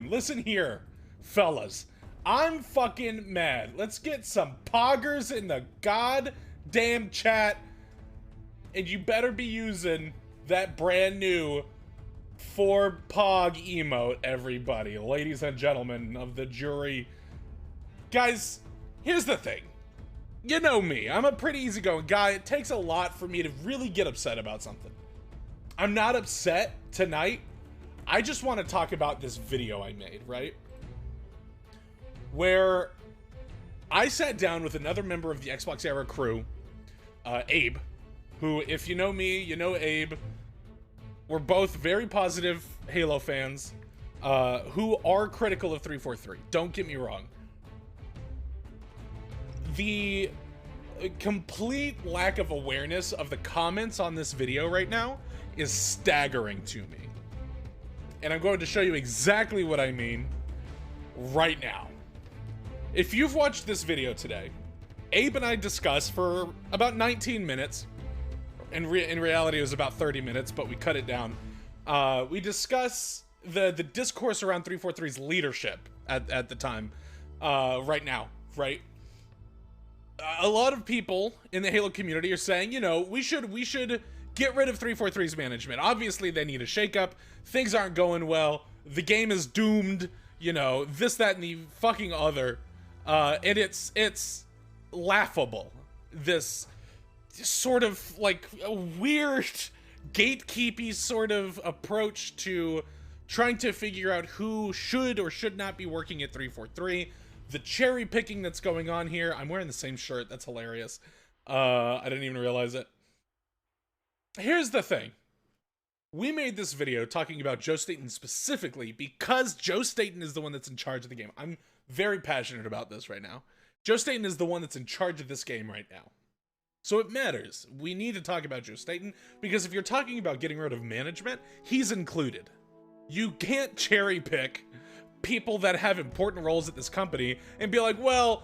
Listen here, fellas. I'm fucking mad. Let's get some poggers in the goddamn chat. And you better be using that brand new Pfhorbear emote, everybody. Ladies and gentlemen of the jury. Guys, here's the thing. You know me. I'm a pretty easygoing guy. It takes a lot for me to really get upset about something. I'm not upset tonight. I just want to talk about this video I made, right? Where I sat down with another member of the Xbox Era crew, Abe, who, if you know me, you know Abe. We're both very positive Halo fans, who are critical of 343. Don't get me wrong. The complete lack of awareness of the comments on this video right now is staggering to me. And I'm going to show you exactly what I mean right now. If you've watched this video today, Abe and I discussed for about 19 minutes. In reality, it was about 30 minutes, but we cut it down. We discuss the discourse around 343's leadership at the time, right now, right? A lot of people in the Halo community are saying, you know, we should get rid of 343's management. Obviously, they need a shakeup. Things aren't going well. The game is doomed. You know, this, that, and the fucking other. And it's laughable. This sort of like a weird gatekeepy sort of approach to trying to figure out who should or should not be working at 343. The cherry picking that's going on here. I'm wearing the same shirt. That's hilarious. I didn't even realize it. Here's the thing. We made this video talking about Joe Staten specifically because Joe Staten is the one that's in charge of the game. I'm very passionate about this right now. Joe Staten is the one that's in charge of this game right now. So it matters. We need to talk about Joe Staten because if you're talking about getting rid of management, he's included. You can't cherry pick people that have important roles at this company and be like, well,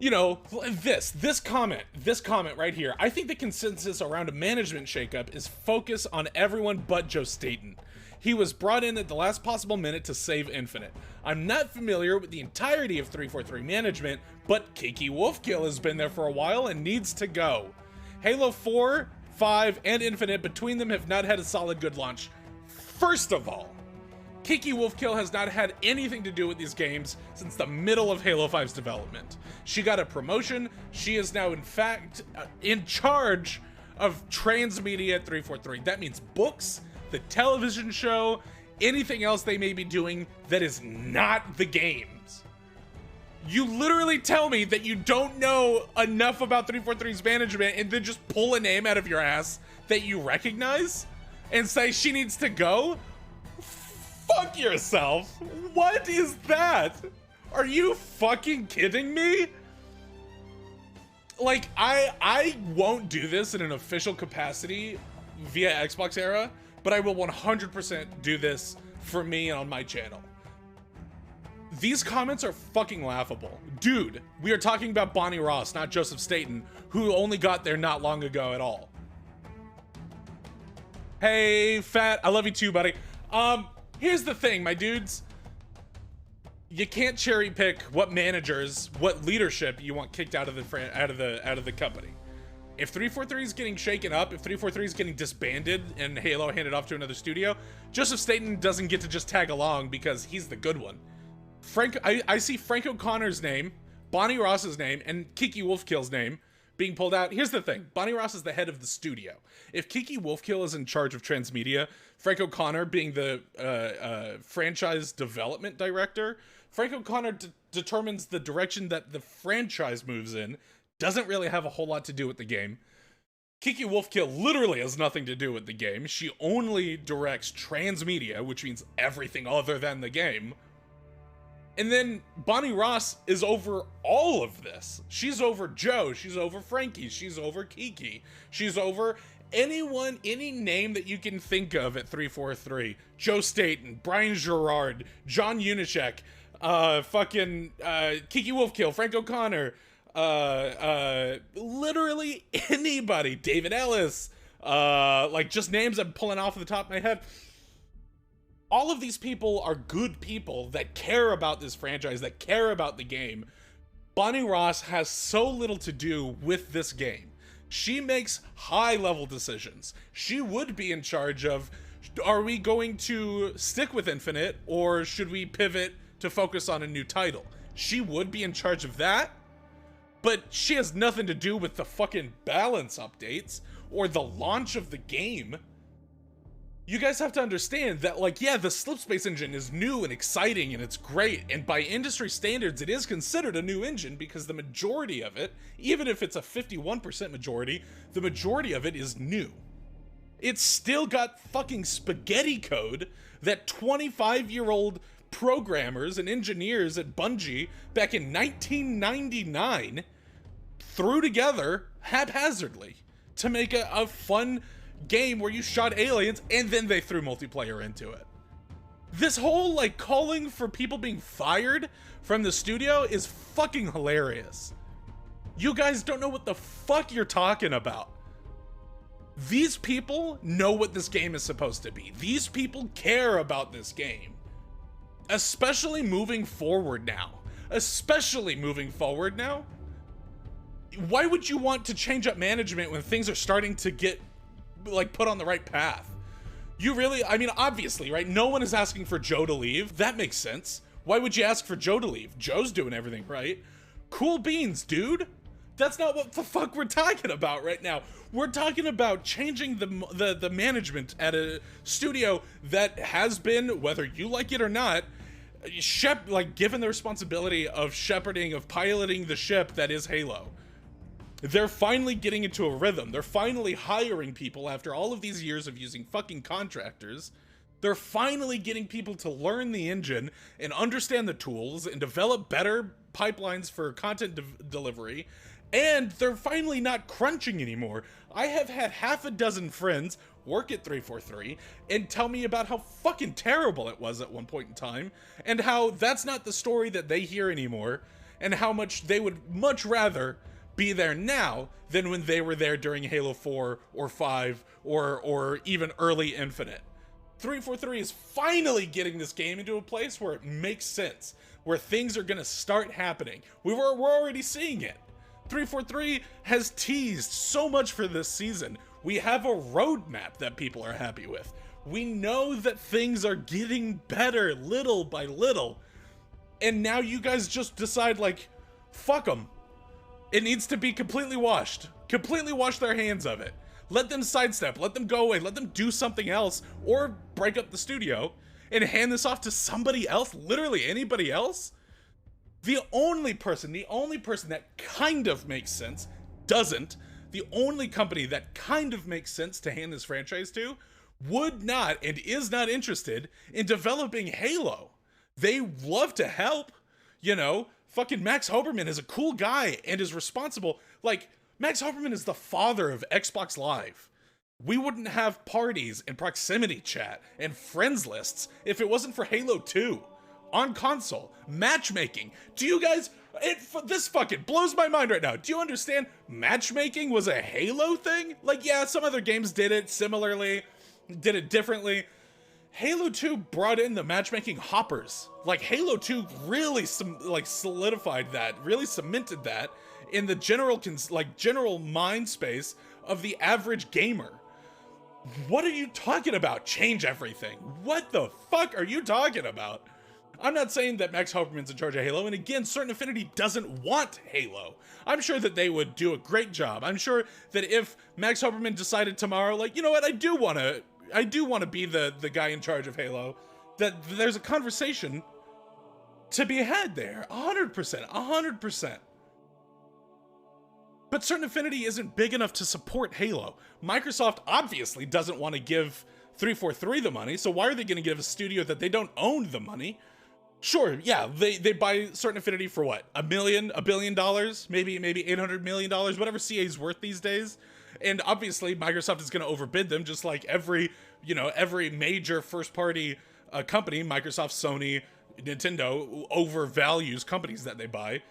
you know, this comment right here. I think the consensus around a management shakeup is focus on everyone but Joe Staten. He was brought in at the last possible minute to save Infinite. I'm not familiar with the entirety of 343 management, but Kiki Wolfkill has been there for a while and needs to go. Halo 4, 5, and Infinite between them have not had a solid good launch. First of all, Kiki Wolfkill has not had anything to do with these games since the middle of Halo 5's development. She got a promotion. She is now, in fact, in charge of transmedia at 343. That means books, the television show, anything else they may be doing that is not the games. You literally tell me that you don't know enough about 343's management and then just pull a name out of your ass that you recognize and say she needs to go? Fuck yourself. What is that? Are you fucking kidding me? Like, I won't do this in an official capacity via Xbox Era, but I will 100% do this for me and on my channel. These comments are fucking laughable. Dude, we are talking about Bonnie Ross, not Joseph Staten, who only got there not long ago at all. Hey, Fat, I love you too, buddy. Here's the thing, my dudes. You can't cherry pick what managers, what leadership you want kicked out of the company. If 343 is getting shaken up, if 343 is getting disbanded and Halo handed off to another studio, Joseph Staten doesn't get to just tag along because he's the good one. I see Frank O'Connor's name, Bonnie Ross's name, and Kiki Wolfkill's name being pulled out. Here's the thing. Bonnie Ross is the head of the studio. If Kiki Wolfkill is in charge of transmedia, Frank O'Connor being the franchise development director, Frank O'Connor determines the direction that the franchise moves in. Doesn't really have a whole lot to do with the game. Kiki Wolfkill literally has nothing to do with the game. She only directs transmedia, which means everything other than the game. And then Bonnie Ross is over all of this. She's over Joe. She's over Frankie. She's over Kiki. She's over anyone, any name that you can think of at 343. Joe Staten, Brian Gerard, John Unichek, Kiki Wolfkill, Frank O'Connor, literally anybody. David Ellis, like just names I'm pulling off of the top of my head. All of these people are good people that care about this franchise, that care about the game. Bonnie Ross has so little to do with this game. She makes high-level decisions. She would be in charge of, are we going to stick with Infinite, or should we pivot to focus on a new title? She would be in charge of that, but she has nothing to do with the fucking balance updates or the launch of the game. You guys have to understand that, like, yeah, the Slipspace engine is new and exciting and it's great, and by industry standards, it is considered a new engine because the majority of it, even if it's a 51% majority, the majority of it is new. It's still got fucking spaghetti code that 25-year-old programmers and engineers at Bungie back in 1999 threw together haphazardly to make a fun game where you shot aliens, and then they threw multiplayer into it. This whole, like, calling for people being fired from the studio is fucking hilarious. You guys don't know what the fuck you're talking about. These people know what this game is supposed to be. These people care about this game. Especially moving forward now. Why would you want to change up management when things are starting to get, like, put on the right path? You really, I mean, obviously, right? No one is asking for Joe to leave. That makes sense. Why would you ask for Joe to leave? Joe's doing everything right. Cool beans, dude. That's not what the fuck we're talking about right now. We're talking about changing the management at a studio that has been, whether you like it or not, given the responsibility of shepherding, of piloting the ship that is Halo. They're finally getting into a rhythm. They're finally hiring people after all of these years of using fucking contractors. They're finally getting people to learn the engine and understand the tools and develop better pipelines for content delivery. And they're finally not crunching anymore. I have had half a dozen friends work at 343 and tell me about how fucking terrible it was at one point in time, and how that's not the story that they hear anymore, and how much they would much rather be there now than when they were there during Halo 4 or 5 or even early Infinite. 343 is finally getting this game into a place where it makes sense, where things are gonna start happening. We're already seeing it. 343 has teased so much for this season. We have a roadmap that people are happy with. We know that things are getting better little by little. And now you guys just decide, like, fuck them. It needs to be completely washed. Completely wash their hands of it. Let them sidestep, let them go away, let them do something else, or break up the studio and hand this off to somebody else, literally anybody else. The only person that kind of makes sense doesn't. The only company that kind of makes sense to hand this franchise to would not and is not interested in developing Halo. They love to help, you know. Fucking Max Hoberman is a cool guy and is responsible. Like, Max Hoberman is the father of Xbox Live. We wouldn't have parties and proximity chat and friends lists if it wasn't for Halo 2 on console. Matchmaking. Do you guys, this fucking blows my mind right now. Do you understand? Matchmaking was a Halo thing? Like, yeah, some other games did it similarly, did it differently. Halo 2 brought in the matchmaking hoppers. Like, Halo 2 really solidified that, really cemented that in the general mind space of the average gamer. What are you talking about? Change everything. What the fuck are you talking about? I'm not saying that Max Hoberman's in charge of Halo, and again, Certain Affinity doesn't want Halo. I'm sure that they would do a great job. I'm sure that if Max Hoberman decided tomorrow, like, you know what, I do want to be the guy in charge of Halo, that there's a conversation to be had there. 100%. But Certain Affinity isn't big enough to support Halo. Microsoft obviously doesn't want to give 343 the money, so why are they going to give a studio that they don't own the money? Sure, yeah, they buy Certain Affinity for what? $1 billion, maybe $800 million, whatever CA's worth these days. And obviously Microsoft is going to overbid them, just like every major first-party company, Microsoft, Sony, Nintendo, overvalues companies that they buy.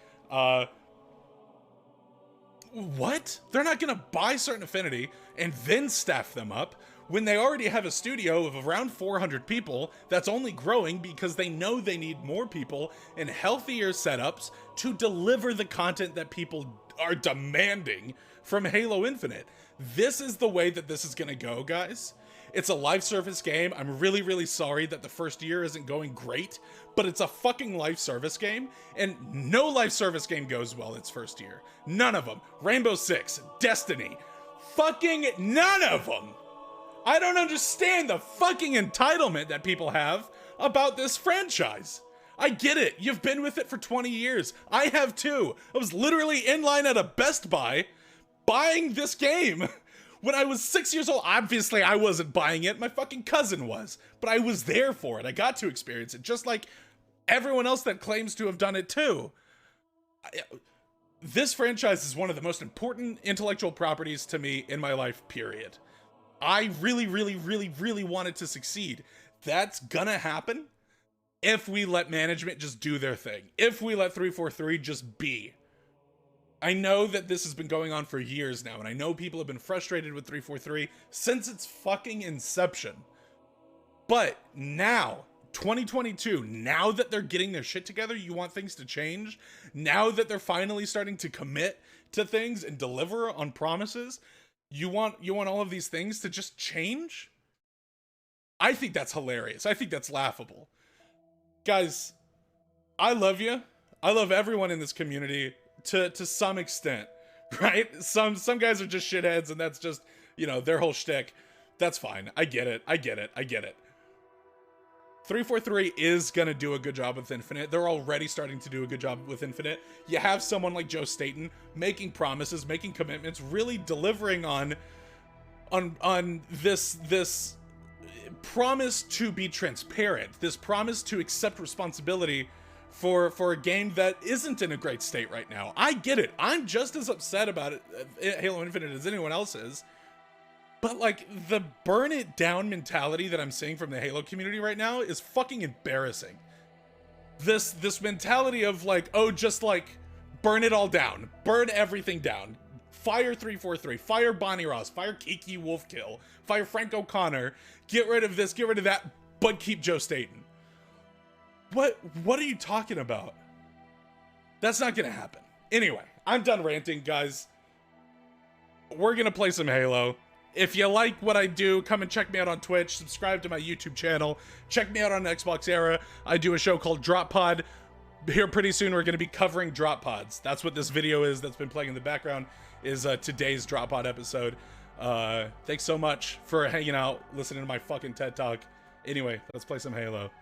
What? They're not going to buy Certain Affinity and then staff them up when they already have a studio of around 400 people that's only growing because they know they need more people and healthier setups to deliver the content that people are demanding from Halo Infinite. This is the way that this is gonna go, guys. It's a live service game. I'm really, really sorry that the first year isn't going great, but it's a fucking live service game, and no live service game goes well its first year. None of them. Rainbow Six, Destiny, fucking none of them. I don't understand the fucking entitlement that people have about this franchise. I get it. You've been with it for 20 years. I have too. I was literally in line at a Best Buy buying this game when I was 6 years old. Obviously, I wasn't buying it. My fucking cousin was. But I was there for it. I got to experience it, just like everyone else that claims to have done it too. This franchise is one of the most important intellectual properties to me in my life, period. I really, really, really, really want it to succeed. That's gonna happen if we let management just do their thing. If we let 343 just be. I know that this has been going on for years now, and I know people have been frustrated with 343 since its fucking inception. But now, 2022, now that they're getting their shit together, you want things to change? Now that they're finally starting to commit to things and deliver on promises, you want all of these things to just change? I think that's hilarious. I think that's laughable. Guys, I love you. I love everyone in this community to some extent, right? Some guys are just shitheads, and that's just, you know, their whole shtick. That's fine. I get it. I get it. I get it. 343 is gonna do a good job with Infinite. They're already starting to do a good job with Infinite. You have someone like Joe Staten making promises, making commitments, really delivering on this promise to be transparent, this promise to accept responsibility for a game that isn't in a great state right now. I get it. I'm just as upset about it, Halo Infinite, as anyone else is. But like, the burn it down mentality that I'm seeing from the Halo community right now is fucking embarrassing. This mentality of like, oh, just like burn it all down, burn everything down, fire 343, fire Bonnie Ross, fire Kiki Wolfkill, fire Frank O'Connor, get rid of this, get rid of that, but keep Joe Staten. What are you talking about? That's not gonna happen. Anyway, I'm done ranting, guys. We're gonna play some Halo. If you like what I do, come and check me out on Twitch, subscribe to my YouTube channel, check me out on Xbox Era. I do a show called Drop Pod. Here pretty soon we're going to be covering drop pods. That's what this video is that's been playing in the background, is today's Drop Pod episode. Thanks so much for hanging out, listening to my fucking TED Talk. Anyway, let's play some Halo.